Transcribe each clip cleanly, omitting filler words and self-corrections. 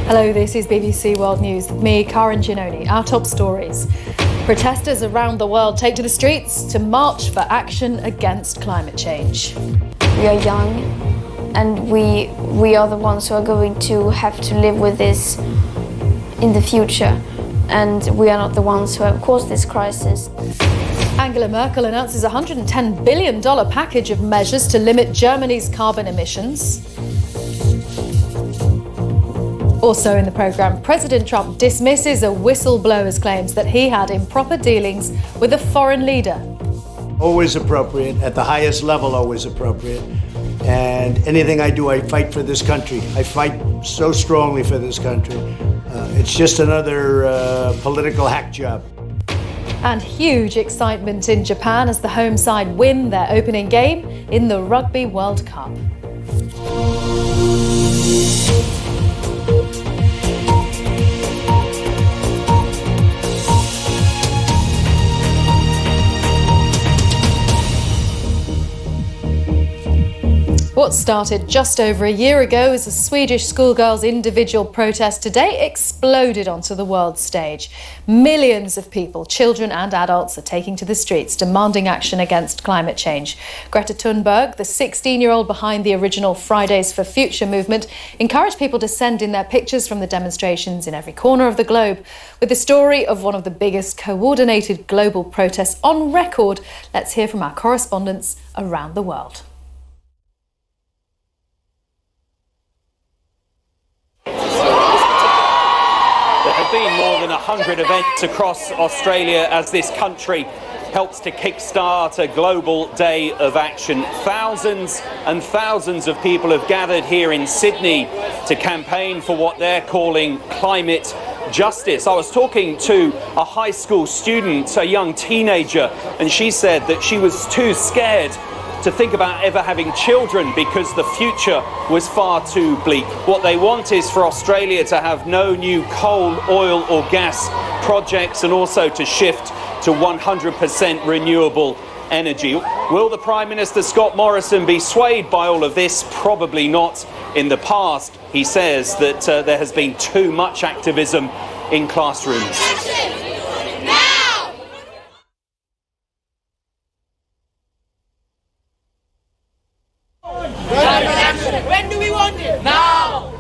Hello, this is BBC World News with me, Karen Giannoni. Our top stories. Protesters around the world take to the streets to march for action against climate change. We are young and we are the ones who are going to have to live with this in the future, and we are not the ones who have caused this crisis. Angela Merkel announces a $110 billion package of measures to limit Germany's carbon emissions. Also in the programme, President Trump dismisses a whistleblower's claims that he had improper dealings with a foreign leader. Always appropriate, at the highest level always appropriate. And anything I do, I fight for this country. I fight so strongly for this country. It's just another political hack job. And huge excitement in Japan as the home side win their opening game in the Rugby World Cup. What started just over a year ago as a Swedish schoolgirl's individual protest today exploded onto the world stage. Millions of people, children and adults, are taking to the streets demanding action against climate change. Greta Thunberg, the 16-year-old behind the original Fridays for Future movement, encouraged people to send in their pictures from the demonstrations in every corner of the globe. With the story of one of the biggest coordinated global protests on record, let's hear from our correspondents around the world. Been more than 100 events across Australia as this country helps to kickstart a global day of action. Thousands and thousands of people have gathered here in Sydney to campaign for what they're calling climate justice. I was talking to a high school student, a young teenager, and she said that she was too scared to think about ever having children because the future was far too bleak. What they want is for Australia to have no new coal, oil or gas projects, and also to shift to 100% renewable energy. Will the Prime Minister Scott Morrison be swayed by all of this? Probably not. In the past, he says that there has been too much activism in classrooms. When do we want it? Now!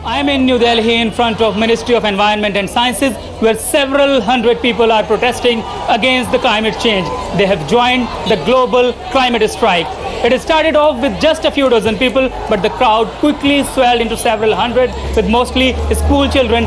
I am in New Delhi in front of Ministry of Environment and Sciences, where several hundred people are protesting against the climate change. They have joined the global climate strike. It started off with just a few dozen people, but the crowd quickly swelled into several hundred, with mostly school children.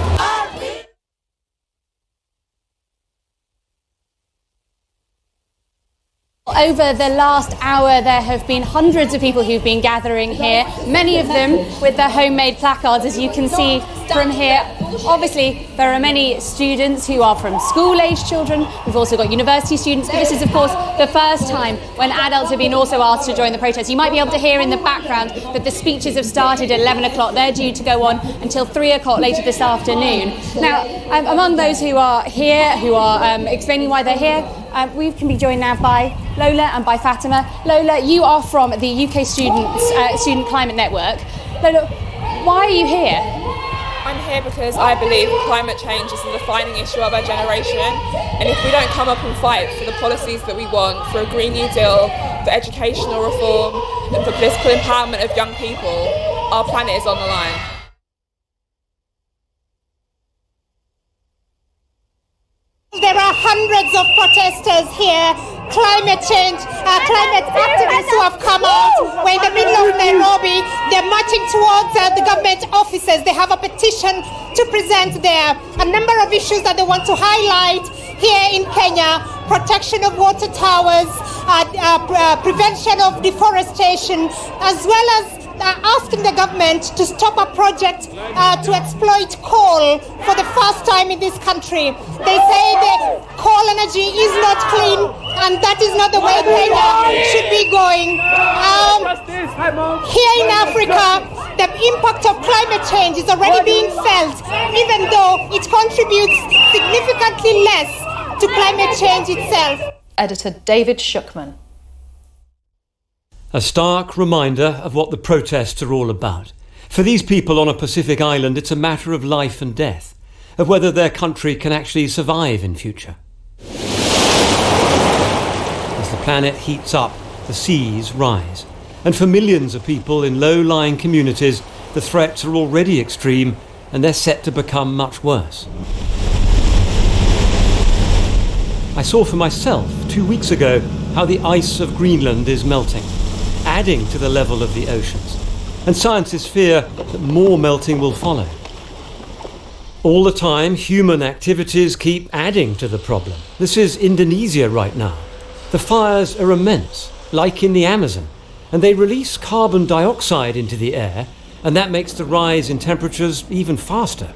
Over the last hour, there have been hundreds of people who've been gathering here, many of them with their homemade placards, as you can see from here. Obviously, there are many students who are from school-aged children. We've also got university students, but this is, of course, the first time when adults have been also asked to join the protest. You might be able to hear in the background that the speeches have started at 11 o'clock. They're due to go on until 3 o'clock later this afternoon. Now, among those who are here, who are explaining why they're here, we can be joined now by Lola and by Fatima. Lola, you are from the UK Student Climate Network. Lola, why are you here? I'm here because I believe climate change is the defining issue of our generation, and if we don't come up and fight for the policies that we want, for a Green New Deal, for educational reform and for political empowerment of young people, our planet is on the line. There are hundreds of protesters here, climate change, climate activists who have come out. We're in the middle of Nairobi. They're marching towards the government offices. They have a petition to present there. A number of issues that they want to highlight here in Kenya: protection of water towers, prevention of deforestation, as well as asking the government to stop a project to exploit coal for the first time in this country. They say that coal energy is not clean, and that is not the way Kenya should be going. Here in Africa, the impact of climate change is already being felt, even though it contributes significantly less to climate change itself. Editor David Schuckman. A stark reminder of what the protests are all about. For these people on a Pacific island, it's a matter of life and death, of whether their country can actually survive in future. As the planet heats up, the seas rise. And for millions of people in low-lying communities, the threats are already extreme and they're set to become much worse. I saw for myself 2 weeks ago how the ice of Greenland is melting, adding to the level of the oceans. And scientists fear that more melting will follow. All the time, human activities keep adding to the problem. This is Indonesia right now. The fires are immense, like in the Amazon, and they release carbon dioxide into the air, and that makes the rise in temperatures even faster.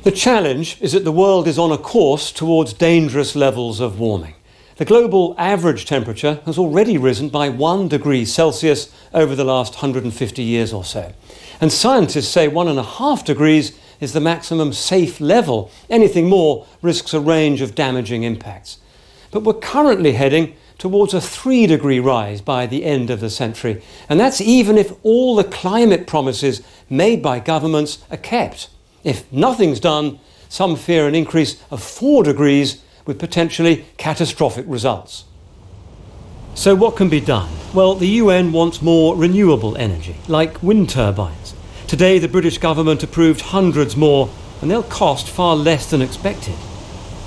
The challenge is that the world is on a course towards dangerous levels of warming. The global average temperature has already risen by 1 degree Celsius over the last 150 years or so. And scientists say 1.5 degrees is the maximum safe level. Anything more risks a range of damaging impacts. But we're currently heading towards a 3 degree rise by the end of the century. And that's even if all the climate promises made by governments are kept. If nothing's done, some fear an increase of 4 degrees with potentially catastrophic results. So what can be done? Well, the UN wants more renewable energy, like wind turbines. Today, the British government approved hundreds more, and they'll cost far less than expected.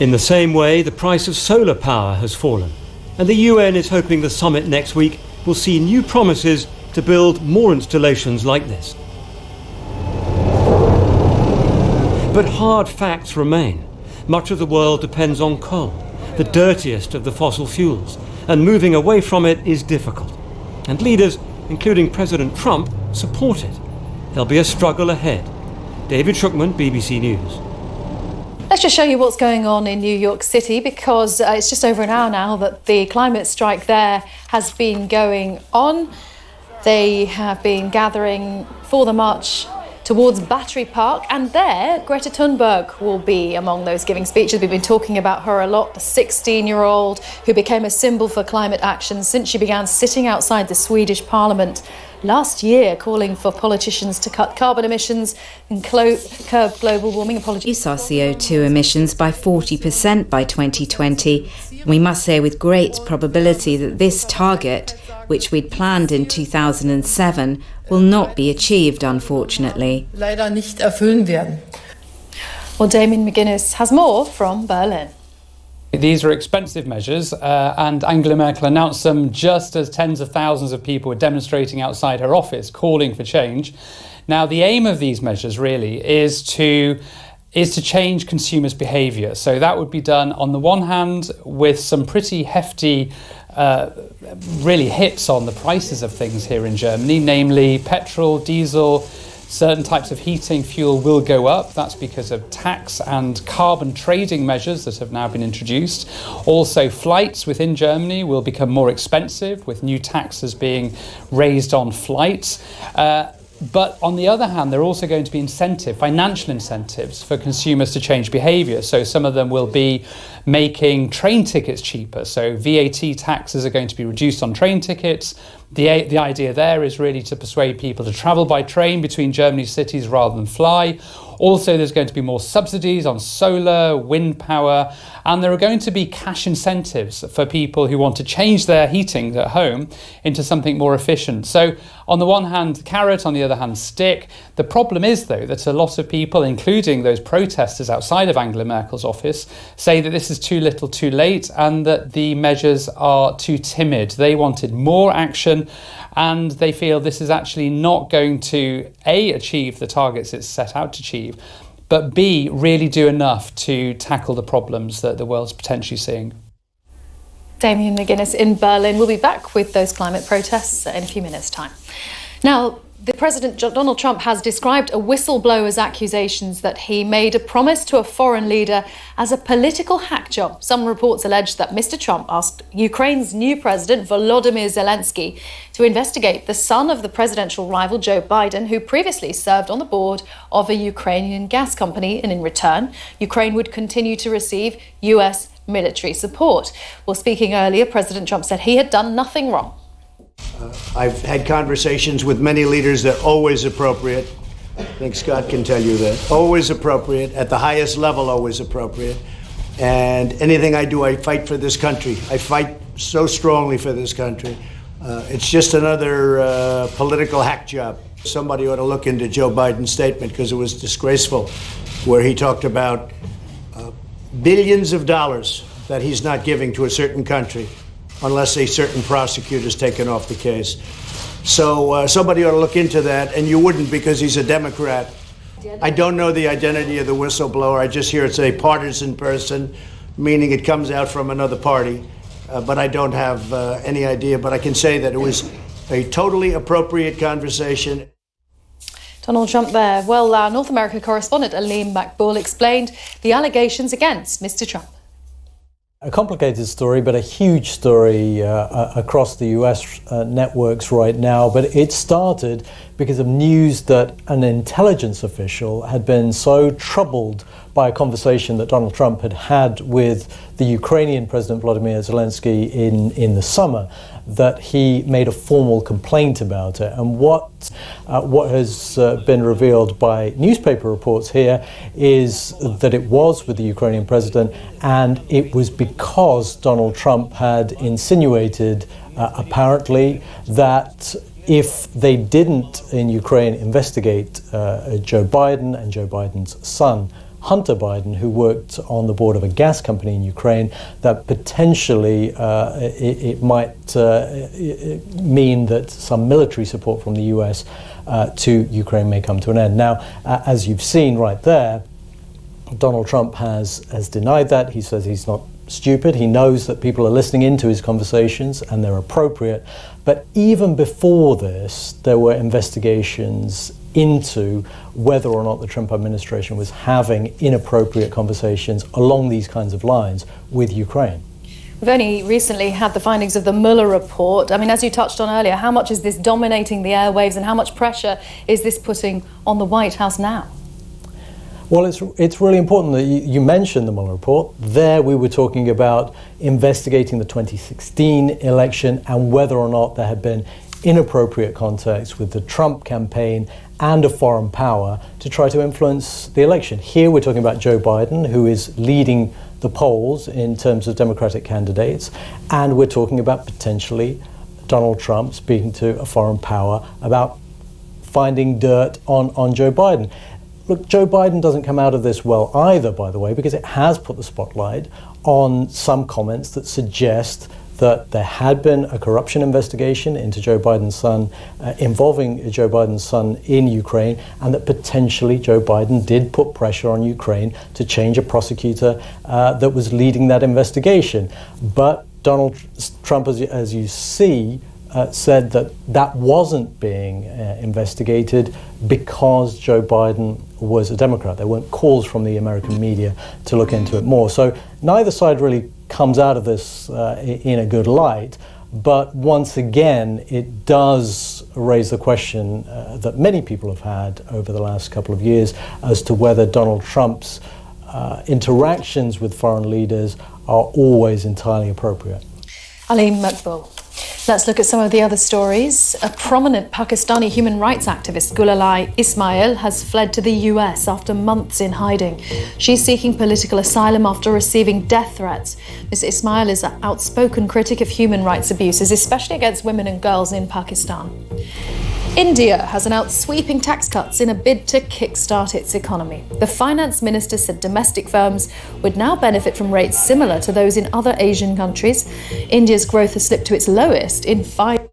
In the same way, the price of solar power has fallen, and the UN is hoping the summit next week will see new promises to build more installations like this. But hard facts remain. Much of the world depends on coal, the dirtiest of the fossil fuels, and moving away from it is difficult. And leaders, including President Trump, support it. There'll be a struggle ahead. David Shukman, BBC News. Let's just show you what's going on in New York City, because it's just over an hour now that the climate strike there has been going on. They have been gathering for the march towards Battery Park, and there Greta Thunberg will be among those giving speeches. We've been talking about her a lot, the 16-year-old who became a symbol for climate action since she began sitting outside the Swedish Parliament last year, calling for politicians to cut carbon emissions and curb global warming. Reduce our CO2 emissions by 40% by 2020. We must say with great probability that this target, which we'd planned in 2007, will not be achieved, unfortunately. Leider nicht erfüllen werden. Well, Damien McGuinness has more from Berlin. These are expensive measures, and Angela Merkel announced them just as tens of thousands of people were demonstrating outside her office, calling for change. Now, the aim of these measures really is to change consumers' behaviour. So that would be done, on the one hand, with some pretty hefty really hits on the prices of things here in Germany, namely petrol, diesel, certain types of heating fuel will go up. That's because of tax and carbon trading measures that have now been introduced. Also, flights within Germany will become more expensive, with new taxes being raised on flights. But on the other hand, there are also going to be financial incentives for consumers to change behaviour. So some of them will be making train tickets cheaper. So VAT taxes are going to be reduced on train tickets. The idea there is really to persuade people to travel by train between Germany's cities rather than fly. Also, there's going to be more subsidies on solar, wind power, and there are going to be cash incentives for people who want to change their heating at home into something more efficient. So on the one hand, carrot, on the other hand, stick. The problem is, though, that a lot of people, including those protesters outside of Angela Merkel's office, say that this is too little too late and that the measures are too timid. They wanted more action, and they feel this is actually not going to, A, achieve the targets it's set out to achieve, but B, really do enough to tackle the problems that the world's potentially seeing. Damien McGuinness in Berlin. We'll be back with those climate protests in a few minutes' time. Now, the President Donald Trump has described a whistleblower's accusations that he made a promise to a foreign leader as a political hack job. Some reports allege that Mr. Trump asked Ukraine's new president, Volodymyr Zelensky, to investigate the son of the presidential rival Joe Biden, who previously served on the board of a Ukrainian gas company, and in return, Ukraine would continue to receive US military support. Well, speaking earlier, President Trump said he had done nothing wrong. I've had conversations with many leaders that are always appropriate. I think Scott can tell you that. Always appropriate, at the highest level, always appropriate. And anything I do, I fight for this country. I fight so strongly for this country. It's just another political hack job. Somebody ought to look into Joe Biden's statement because it was disgraceful, where he talked about billions of dollars that he's not giving to a certain country unless a certain prosecutor's taken off the case. So somebody ought to look into that, and you wouldn't because he's a Democrat. I don't know the identity of the whistleblower. I just hear it's a partisan person, meaning it comes out from another party. But I don't have any idea. But I can say that it was a totally appropriate conversation. Donald Trump there. Well, our North America correspondent Aleem Makbul explained the allegations against Mr. Trump. A complicated story, but a huge story across the US networks right now. But it started because of news that an intelligence official had been so troubled by a conversation that Donald Trump had had with the Ukrainian President Volodymyr Zelensky in the summer that he made a formal complaint about it. And what has been revealed by newspaper reports here is that it was with the Ukrainian president, and it was because Donald Trump had insinuated, apparently, that if they didn't in Ukraine investigate Joe Biden and Joe Biden's son, Hunter Biden, who worked on the board of a gas company in Ukraine, that potentially it might mean that some military support from the US to Ukraine may come to an end. Now, as you've seen right there, Donald Trump has denied that. He says he's not stupid. He knows that people are listening into his conversations and they're appropriate. But even before this, there were investigations into whether or not the Trump administration was having inappropriate conversations along these kinds of lines with Ukraine. We've only recently had the findings of the Mueller report. I mean, as you touched on earlier, how much is this dominating the airwaves and how much pressure is this putting on the White House now? Well, it's really important that you mentioned the Mueller report. There we were talking about investigating the 2016 election and whether or not there had been inappropriate contacts with the Trump campaign and a foreign power to try to influence the election. Here we're talking about Joe Biden, who is leading the polls in terms of Democratic candidates, and we're talking about potentially Donald Trump speaking to a foreign power about finding dirt on Joe Biden. Look, Joe Biden doesn't come out of this well either, by the way, because it has put the spotlight on some comments that suggest that there had been a corruption investigation into Joe Biden's son, involving Joe Biden's son in Ukraine, and that potentially Joe Biden did put pressure on Ukraine to change a prosecutor that was leading that investigation. But Donald Trump, as you see, said that that wasn't being investigated because Joe Biden was a Democrat. There weren't calls from the American media to look into it more. So neither side really comes out of this in a good light. But once again, it does raise the question that many people have had over the last couple of years as to whether Donald Trump's interactions with foreign leaders are always entirely appropriate. Aleem Makbul. Let's look at some of the other stories. A prominent Pakistani human rights activist, Gulalai Ismail, has fled to the US after months in hiding. She's seeking political asylum after receiving death threats. Ms. Ismail is an outspoken critic of human rights abuses, especially against women and girls in Pakistan. India has announced sweeping tax cuts in a bid to kickstart its economy. The finance minister said domestic firms would now benefit from rates similar to those in other Asian countries. India's growth has slipped to its lowest in 5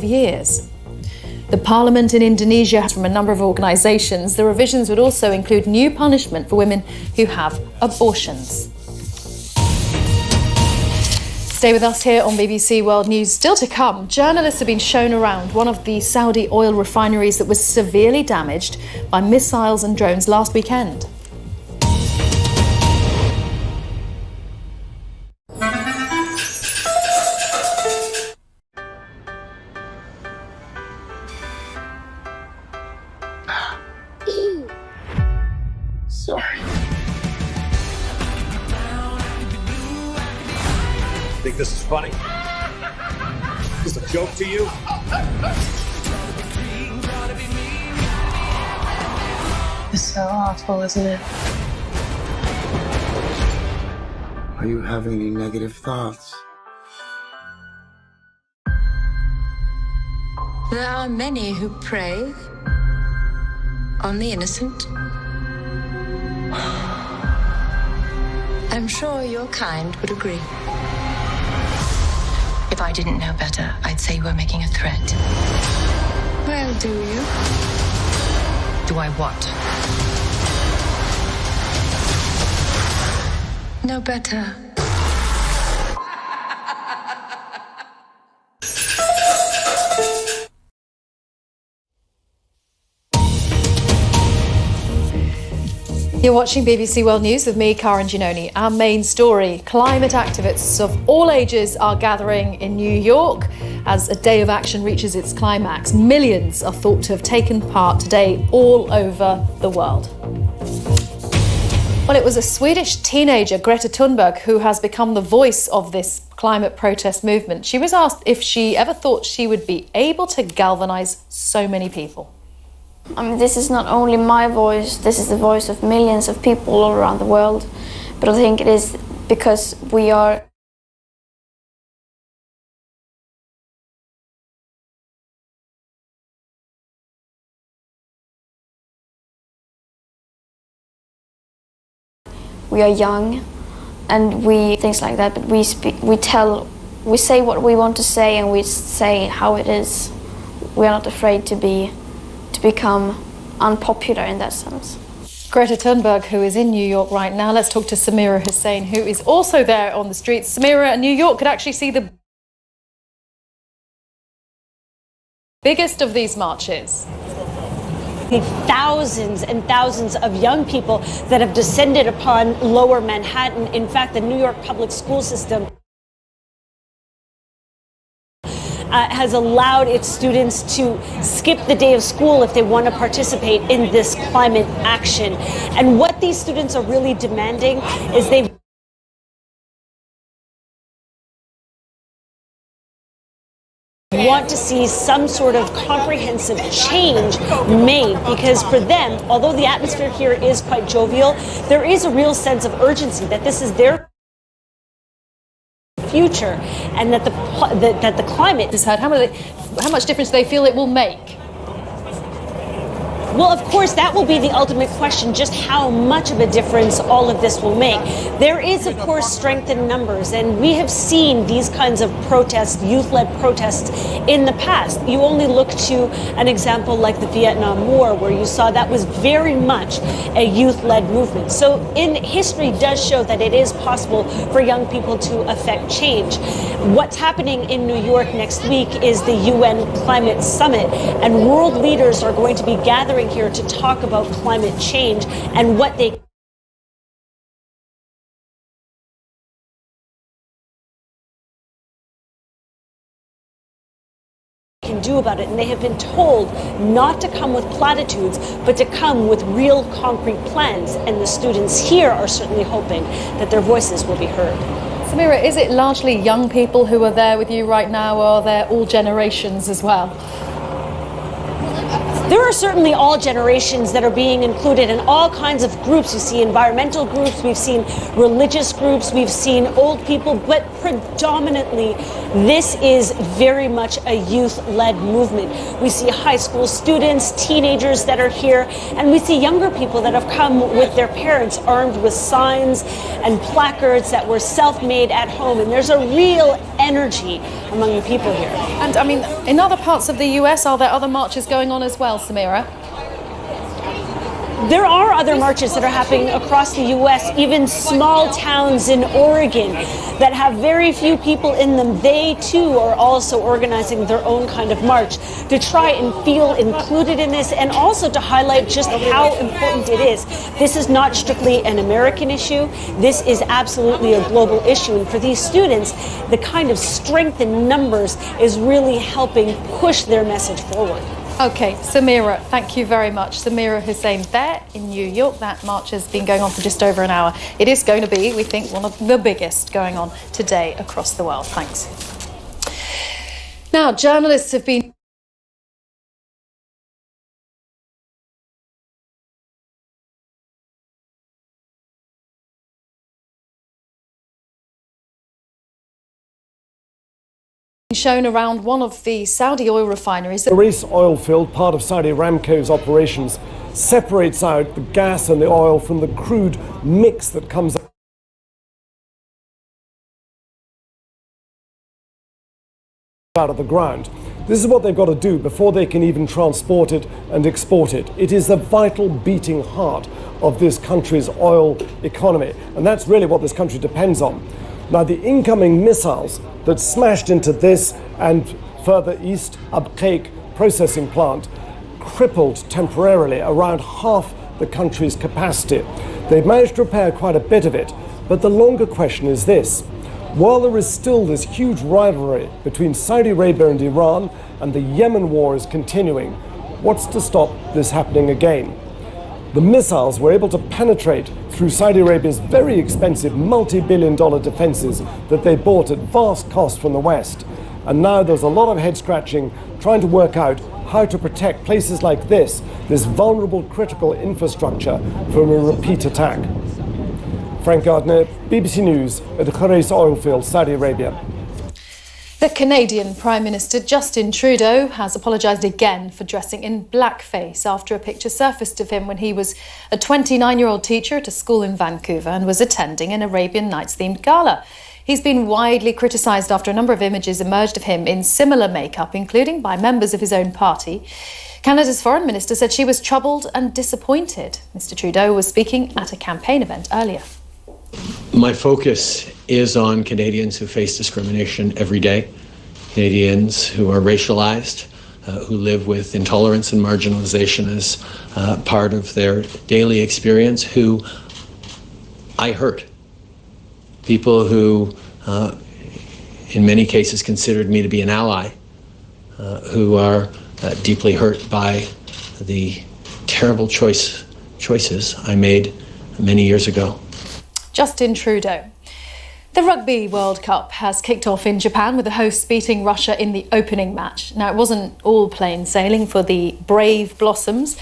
years. The parliament in Indonesia has from a number of organisations. The revisions would also include new punishment for women who have abortions. Stay with us here on BBC World News. Still to come, journalists have been shown around one of the Saudi oil refineries that was severely damaged by missiles and drones last weekend. Sorry. think this is funny? Is this a joke to you? It's so awful, isn't it? Are you having any negative thoughts? There are many who prey on the innocent. I'm sure your kind would agree. If I didn't know better, I'd say you were making a threat. Well, do you? Do I what? No better. You're watching BBC World News with me, Karen Giannoni. Our main story: climate activists of all ages are gathering in New York as a day of action reaches its climax. Millions are thought to have taken part today all over the world. Well, it was a Swedish teenager, Greta Thunberg, who has become the voice of this climate protest movement. She was asked if she ever thought she would be able to galvanise so many people. I mean, this is not only my voice, this is the voice of millions of people all around the world. But I think it is because we are young and things like that, but we say what we want to say and we say how it is. We are not afraid to become unpopular in that sense. Greta Thunberg, who is in New York right now. Let's talk to Samira Hussain, who is also there on the streets. Samira, New York could actually see the biggest of these marches. Thousands and thousands of young people that have descended upon Lower Manhattan. In fact, the New York public school system has allowed its students to skip the day of school if they want to participate in this climate action. And what these students are really demanding is they want to see some sort of comprehensive change made, because for them, although the atmosphere here is quite jovial, there is a real sense of urgency that this is their future and that the climate is how much difference do they feel it will make? Well, of course, that will be the ultimate question, just how much of a difference all of this will make. There is, of course, strength in numbers, and we have seen these kinds of protests, youth-led protests, in the past. You only look to an example like the Vietnam War, where you saw that was very much a youth-led movement. So history does show that it is possible for young people to affect change. What's happening in New York next week is the UN Climate Summit, and world leaders are going to be gathering here to talk about climate change and what they can do about it. And they have been told not to come with platitudes, but to come with real concrete plans. And the students here are certainly hoping that their voices will be heard. Samira, is it largely young people who are there with you right now, or are there all generations as well? There are certainly all generations that are being included in all kinds of groups. You see environmental groups, we've seen religious groups, we've seen old people, but predominantly this is very much a youth-led movement. We see high school students, teenagers that are here, and we see younger people that have come with their parents armed with signs and placards that were self-made at home, and there's a real energy among the people here. And I mean, in other parts of the US, are there other marches going on as well, Samira? There are other marches that are happening across the U.S., even small towns in Oregon that have very few people in them. They, too, are also organizing their own kind of march to try and feel included in this, and also to highlight just how important it is. This is not strictly an American issue. This is absolutely a global issue. And for these students, the kind of strength in numbers is really helping push their message forward. OK, Samira, thank you very much. Samira Hussain there in New York. That march has been going on for just over an hour. It is going to be, we think, one of the biggest going on today across the world. Thanks. Now, journalists have been shown around one of the Saudi oil refineries. The Race oil field, part of Saudi Aramco's operations, separates out the gas and the oil from the crude mix that comes out of the ground. This is what they've got to do before they can even transport it and export it. It is the vital beating heart of this country's oil economy, and that's really what this country depends on. Now, the incoming missiles that smashed into this and further east Abqaiq processing plant crippled temporarily around half the country's capacity. They've managed to repair quite a bit of it, but the longer question is this. While there is still this huge rivalry between Saudi Arabia and Iran, and the Yemen war is continuing, what's to stop this happening again? The missiles were able to penetrate through Saudi Arabia's very expensive multi-billion-dollar defenses that they bought at vast cost from the West. And now there's a lot of head-scratching trying to work out how to protect places like this vulnerable critical infrastructure from a repeat attack. Frank Gardner, BBC News at the Kharais oil field, Saudi Arabia. The Canadian Prime Minister Justin Trudeau has apologised again for dressing in blackface after a picture surfaced of him when he was a 29-year-old teacher at a school in Vancouver and was attending an Arabian Nights-themed gala. He's been widely criticised after a number of images emerged of him in similar makeup, including by members of his own party. Canada's Foreign Minister said she was troubled and disappointed. Mr Trudeau was speaking at a campaign event earlier. My focus is on Canadians who face discrimination every day, Canadians who are racialized, who live with intolerance and marginalization as part of their daily experience, who I hurt. People who, in many cases, considered me to be an ally, who are deeply hurt by the terrible choices I made many years ago. Justin Trudeau. The Rugby World Cup has kicked off in Japan with the hosts beating Russia in the opening match. Now, it wasn't all plain sailing for the Brave Blossoms.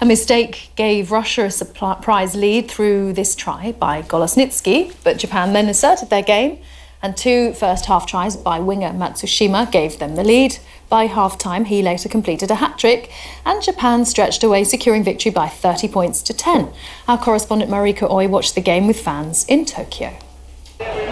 A mistake gave Russia a surprise lead through this try by Golosnitsky, but Japan then asserted their game, and two first-half tries by winger Matsushima gave them the lead. By half-time, he later completed a hat-trick, and Japan stretched away, securing victory by 30 points to 10. Our correspondent Marika Oi watched the game with fans in Tokyo.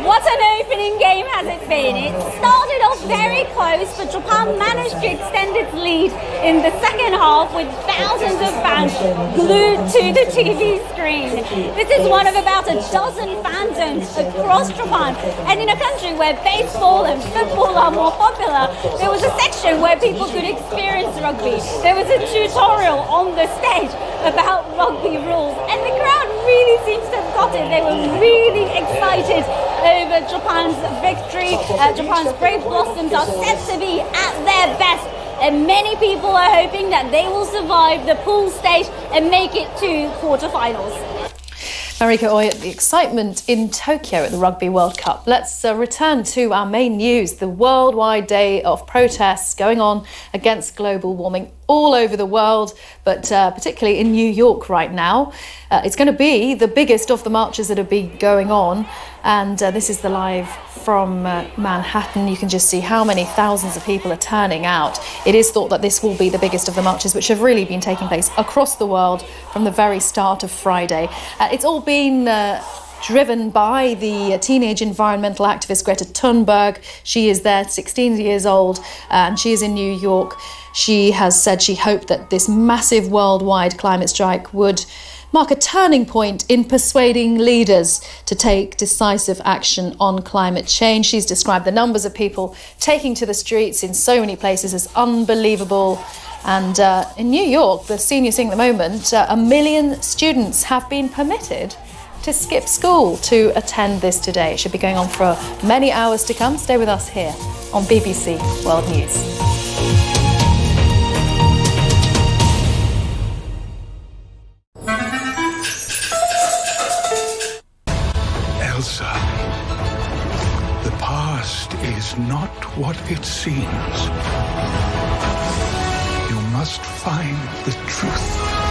What an opening game has it been. It started off very close, but Japan managed to extend its lead in the second half with thousands of fans glued to the TV screen. This is one of about a dozen fan zones across Japan, and in a country where baseball and football are more popular, there was a section where people could experience rugby. There was a tutorial on the stage about rugby rules, and the crowd really seems to have got it. They were really excited over Japan's victory. Japan's Brave Blossoms are set to be at their best, and many people are hoping that they will survive the pool stage and make it to quarterfinals. Marika Oi at the excitement in Tokyo at the Rugby World Cup. Let's return to our main news, the worldwide day of protests going on against global warming all over the world, but particularly in New York right now. It's going to be the biggest of the marches that have been going on, and this is the live from Manhattan. You can just see how many thousands of people are turning out. It is thought that this will be the biggest of the marches, which have really been taking place across the world from the very start of Friday. It's all been driven by the teenage environmental activist Greta Thunberg. She is there, 16 years old, and she is in New York. She has said she hoped that this massive worldwide climate strike would mark a turning point in persuading leaders to take decisive action on climate change. She's described the numbers of people taking to the streets in so many places as unbelievable. And in New York, the scene you're seeing at the moment, 1 million students have been permitted to skip school to attend this today. It should be going on for many hours to come. Stay with us here on BBC World News. Elsa, the past is not what it seems. You must find the truth.